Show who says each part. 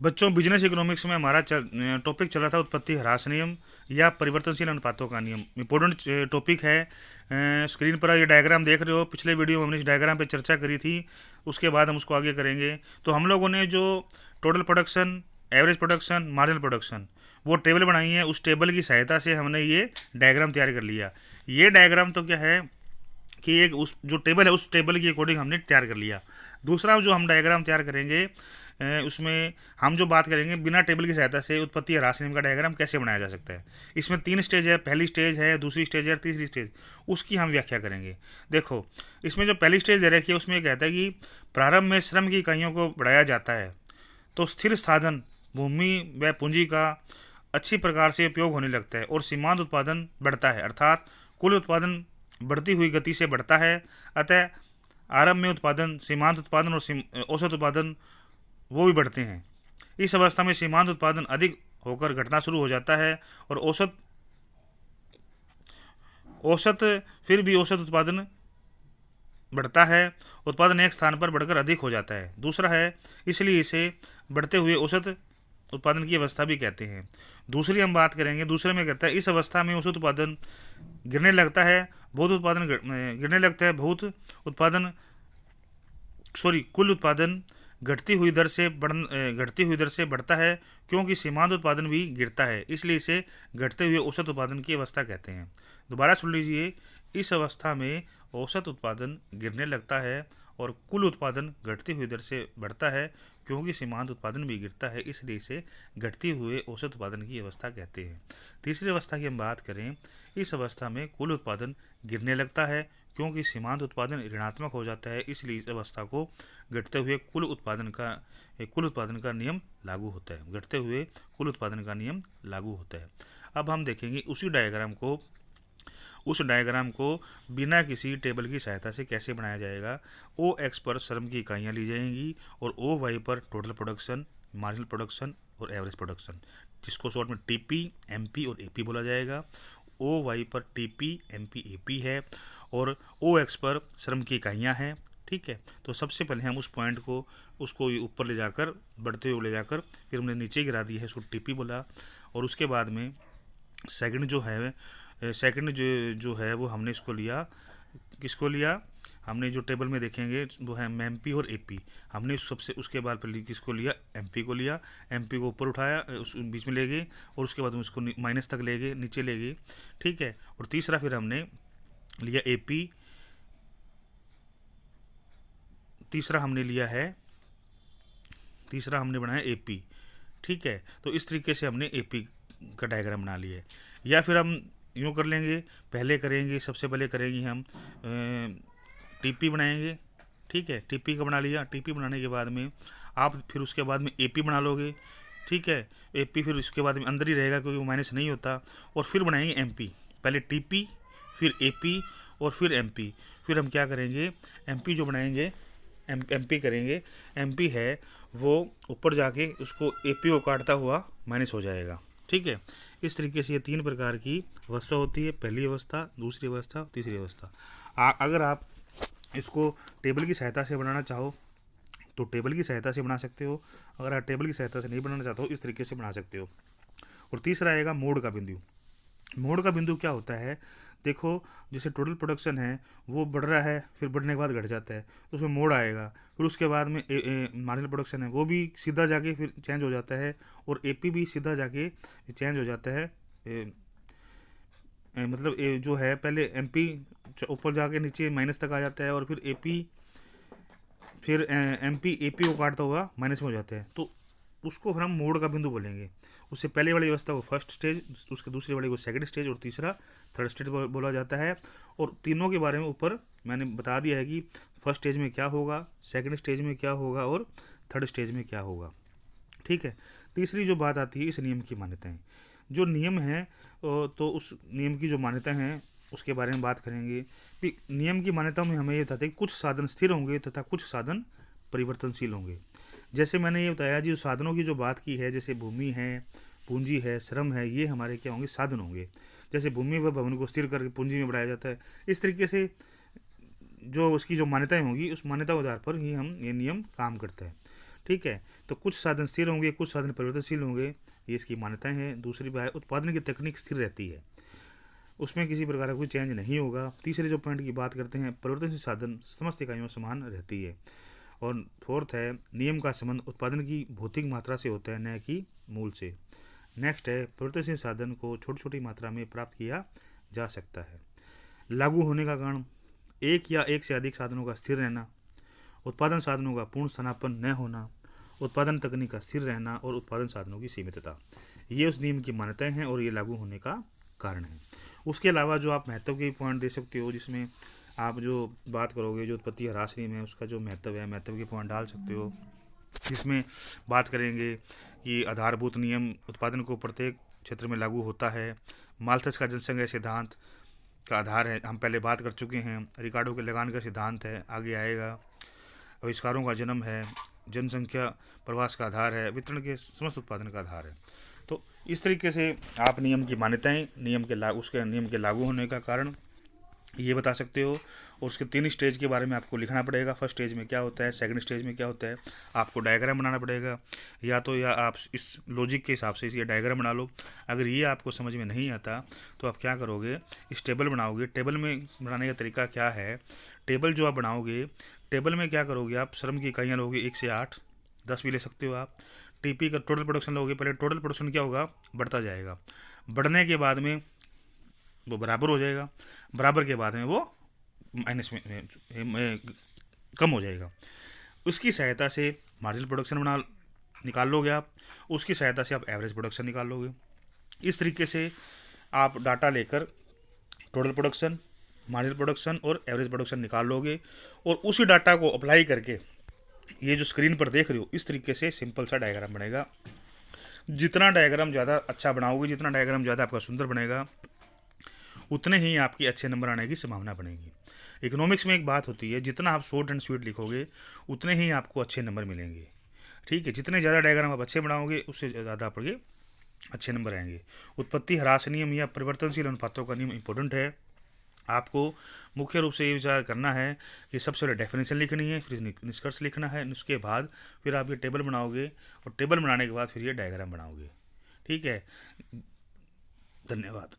Speaker 1: बच्चों, business economics में हमारा टॉपिक चल रहा था उत्पत्ति ह्रास नियम या परिवर्तनशील अनुपातों का नियम। इम्पोर्टेंट टॉपिक है। स्क्रीन पर ये डायग्राम देख रहे हो, पिछले वीडियो में हमने इस डायग्राम पे चर्चा करी थी, उसके बाद हम उसको आगे करेंगे। तो हम लोगों ने जो total production, average production, marginal production, वो टेबल बनाई है। उस टेबल की सहायता से हमने ये डायग्राम तैयार कर लिया। ये डायग्राम तो क्या है कि एक उस जो टेबल है उस टेबल के अकॉर्डिंग हमने तैयार कर लिया। दूसरा जो हम डायग्राम तैयार करेंगे, उसमें हम जो बात करेंगे बिना टेबल की सहायता से उत्पत्ति या ह्रास नियम का डायग्राम कैसे बनाया जा सकता है। इसमें 3 स्टेज है, पहली स्टेज है, दूसरी स्टेज है, तीसरी स्टेज, उसकी हम व्याख्या करेंगे। देखो, इसमें जो पहली स्टेज दे रखी है उसमें ये कहता है कि प्रारंभ में श्रम की इकाइयों को बढ़ाया जाता है तो स्थिर साधन, भूमि व पूंजी का अच्छी प्रकार से उपयोग होने लगता है और सीमांत उत्पादन बढ़ता है, अर्थात कुल उत्पादन बढ़ती हुई गति से बढ़ता है। अतः आरंभ में उत्पादन, सीमांत उत्पादन और औसत उत्पादन वो भी बढ़ते हैं। इस अवस्था में सीमांत उत्पादन अधिक होकर घटना शुरू हो जाता है और औसत औसत फिर भी औसत उत्पादन बढ़ता है। उत्पादन एक स्थान पर बढ़कर अधिक हो जाता है। दूसरा है, इसलिए इसे बढ़ते हुए औसत उत्पादन की अवस्था भी कहते हैं। दूसरी हम बात करेंगे, दूसरे में कहता है इस अवस्था में औसत उत्पादन गिरने लगता है, बहुत उत्पादन गिरने लगता है, बहुत उत्पादन कुल उत्पादन घटती हुई दर से बढ़ता है, क्योंकि सीमांत उत्पादन भी गिरता है, इसलिए इसे घटते हुए औसत उत्पादन की अवस्था कहते हैं। दोबारा सुन लीजिए, इस अवस्था में औसत उत्पादन गिरने लगता है और कुल उत्पादन घटती हुई दर से बढ़ता है, क्योंकि सीमांत उत्पादन भी गिरता है, इसलिए इसे घटती हुए औसत उत्पादन की अवस्था कहते हैं। तीसरी अवस्था की हम बात करें, इस अवस्था में कुल उत्पादन गिरने लगता है, क्योंकि सीमांत उत्पादन ऋणात्मक हो जाता है, इसलिए इस अवस्था को घटते हुए कुल उत्पादन का नियम लागू होता है। घटते हुए कुल उत्पादन का नियम लागू होता है। अब हम देखेंगे उस डायग्राम को बिना किसी टेबल की सहायता से कैसे बनाया जाएगा। ओ एक्स पर श्रम की इकाइयाँ ली जाएंगी और ओ वाई पर टोटल प्रोडक्शन, मार्जिनल प्रोडक्शन और एवरेज प्रोडक्शन, जिसको शॉर्ट में टीपी, एमपी और एपी बोला जाएगा। ओ वाई पर टीपी, एमपी, एपी है और ओ एक्स पर श्रम की इकाइयाँ हैं। ठीक है, तो सबसे पहले हम उस पॉइंट को उसको ऊपर ले जाकर, बढ़ते हुए ले जाकर, फिर हमने नीचे गिरा दिया है, इसको टीपी बोला। और उसके बाद में सेकंड जो है वो हमने इसको लिया, किसको लिया, हमने जो टेबल में देखेंगे वो है एमपी और एपी। हमने सबसे उसके बाद फिर किसको लिया, एमपी को लिया। एमपी को ऊपर उठाया, उस बीच में ले गए और उसके बाद उसको माइनस तक ले गए, नीचे ले गए। ठीक है, और तीसरा फिर हमने लिया एपी, तीसरा हमने बनाया एपी। ठीक है, तो इस तरीके से हमने एपी का डायग्राम बना लिया है। या फिर हम यूँ कर लेंगे, सबसे पहले करेंगे हम टीपी बनाएंगे। ठीक है, टीपी का बना लिया। टीपी बनाने के बाद में आप फिर उसके बाद में एपी बना लोगे। ठीक है, एपी फिर उसके बाद में अंदर ही रहेगा, क्योंकि वो माइनस नहीं होता। और फिर बनाएंगे एमपी, पहले टीपी, फिर एपी और फिर एमपी। फिर हम क्या करेंगे, एमपी जो बनाएंगे, एमपी करेंगे, एमपी है वो ऊपर जाके उसको एपी को काटता हुआ माइनस हो जाएगा। ठीक है, इस तरीके से ये 3 प्रकार की अवस्था होती है, पहली अवस्था, दूसरी अवस्था, तीसरी अवस्था। अगर आप इसको टेबल की सहायता से बनाना चाहो तो टेबल की सहायता से बना सकते हो। अगर आप टेबल की सहायता से नहीं बनाना चाहते हो, इस तरीके से बना सकते हो। और तीसरा आएगा मोड़ का बिंदु। मोड़ का बिंदु क्या होता है, देखो, जैसे टोटल प्रोडक्शन है वो बढ़ रहा है, फिर बढ़ने के बाद घट जाता है, तो उसमें मोड़ आएगा। फिर उसके बाद में मार्जिनल प्रोडक्शन है वो भी सीधा जाके फिर चेंज हो जाता है, और एपी भी सीधा जाके चेंज हो जाता है। मतलब जो है पहले एमपी ऊपर जाके नीचे माइनस तक आ जाता है, और फिर एपी, फिर एमपी एपी को काटता हुआ माइनस में हो जाता है, तो उसको फिर हम मोड़ का बिंदु बोलेंगे। उससे पहले वाली अवस्था को फर्स्ट स्टेज, उसके दूसरे वाले को सेकंड स्टेज और तीसरा थर्ड स्टेज बोला जाता है। और तीनों के बारे में ऊपर मैंने बता दिया है कि फर्स्ट स्टेज में क्या होगा, सेकंड स्टेज में क्या होगा और थर्ड स्टेज में क्या होगा। ठीक है, तीसरी जो बात आती है इस नियम की मान्यताएं। जो नियम है तो उस नियम की जो मान्यता हैं उसके बारे में बात करेंगे। कि नियम की मान्यताओं में हमें ये बताते हैं कि कुछ साधन स्थिर होंगे तथा कुछ साधन परिवर्तनशील होंगे। जैसे मैंने ये बताया जी, साधनों की जो बात की है, जैसे भूमि है, पूंजी है, श्रम है, ये हमारे क्या होंगे, साधन होंगे। जैसे भूमि व भवन को स्थिर करके पूंजी में बढ़ाया जाता है। इस तरीके से जो उसकी जो मान्यताएं होंगी, उस मान्यता के आधार पर ही हम ये नियम काम करता है। ठीक है। तो कुछ साधन स्थिर होंगे, कुछ साधन परिवर्तनशील होंगे, ये इसकी मान्यताएं हैं। दूसरी बात है उत्पादन की तकनीक स्थिर रहती है, उसमें किसी प्रकार का कोई चेंज नहीं होगा। तीसरे जो पॉइंट की बात करते हैं, परिवर्तनशील साधन समस्त इकाइयों में समान रहती है। और फोर्थ है नियम का संबंध उत्पादन की भौतिक मात्रा से होता है, न कि मूल से। नेक्स्ट है परिवर्तनशील साधन को छोटी छोटी मात्रा में प्राप्त किया जा सकता है। लागू होने का कारण एक या एक से अधिक साधनों का स्थिर रहना, उत्पादन साधनों का पूर्ण स्थानापन्न न होना, उत्पादन तकनीक का स्थिर रहना और उत्पादन साधनों की सीमितता, ये उस नियम की मान्यताएं हैं और ये लागू होने का कारण है। उसके अलावा जो आप महत्व के पॉइंट दे सकते हो, जिसमें आप जो बात करोगे जो उत्पत्ति ह्रास नियम है उसका जो महत्व है, महत्व के पॉइंट डाल सकते हो। जिसमें बात करेंगे कि आधारभूत नियम उत्पादन को प्रत्येक क्षेत्र में लागू होता है। माल्थस का जनसंख्या सिद्धांत का आधार है, हम पहले बात कर चुके हैं। रिकार्डो के लगान का सिद्धांत है, आगे आएगा। आविष्कारों का जन्म है, जनसंख्या प्रवास का आधार है, वितरण के समस्त उत्पादन का आधार है। तो इस तरीके से आप नियम की मान्यताएं, उसके नियम के लागू होने का कारण ये बता सकते हो। और उसके 3 स्टेज के बारे में आपको लिखना पड़ेगा। फर्स्ट स्टेज में क्या होता है, सेकंड स्टेज में क्या होता है, आपको डायग्राम बनाना पड़ेगा। या आप इस लॉजिक के हिसाब से ये डायग्राम बना लो। अगर ये आपको समझ में नहीं आता तो आप क्या करोगे, इस टेबल बनाओगे। टेबल में बनाने का तरीका क्या है, टेबल जो आप बनाओगे, टेबल में क्या करोगे आप, श्रम की इकाइयाँ लोगे 1 से 8, 10 भी ले सकते हो आप। टीपी का टोटल प्रोडक्शन लोगे, पहले टोटल प्रोडक्शन क्या होगा, बढ़ता जाएगा। बढ़ने के बाद में वो बराबर हो जाएगा, बराबर के बाद में वो माइनस में कम हो जाएगा। उसकी सहायता से मार्जिनल प्रोडक्शन निकाल लोगे आप, उसकी सहायता से आप एवरेज प्रोडक्शन निकाल लोगे। इस तरीके से आप डाटा लेकर टोटल प्रोडक्शन, मार्जिनल प्रोडक्शन और एवरेज प्रोडक्शन निकाल लोगे। और उसी डाटा को अप्लाई करके ये जो स्क्रीन पर देख रहे हो, इस तरीके से सिंपल सा डायग्राम बनेगा। जितना डायग्राम ज़्यादा अच्छा बनाओगे, जितना डायग्राम ज़्यादा आपका सुंदर बनेगा, उतने ही आपकी अच्छे नंबर आने की संभावना बनेगी। इकोनॉमिक्स में एक बात होती है, जितना आप शॉर्ट एंड स्वीट लिखोगे उतने ही आपको अच्छे नंबर मिलेंगे। ठीक है, जितने ज़्यादा डायग्राम आप अच्छे बनाओगे उससे ज़्यादा आपके अच्छे नंबर आएंगे। उत्पत्ति ह्रास नियम या परिवर्तनशील अनुपातों का नियम इंपॉर्टेंट है। आपको मुख्य रूप से ये विचार करना है कि सबसे पहले डेफिनेशन लिखनी है, फिर निष्कर्ष लिखना है, उसके बाद फिर आप ये टेबल बनाओगे और टेबल बनाने के बाद फिर ये डायग्राम बनाओगे। ठीक है, धन्यवाद।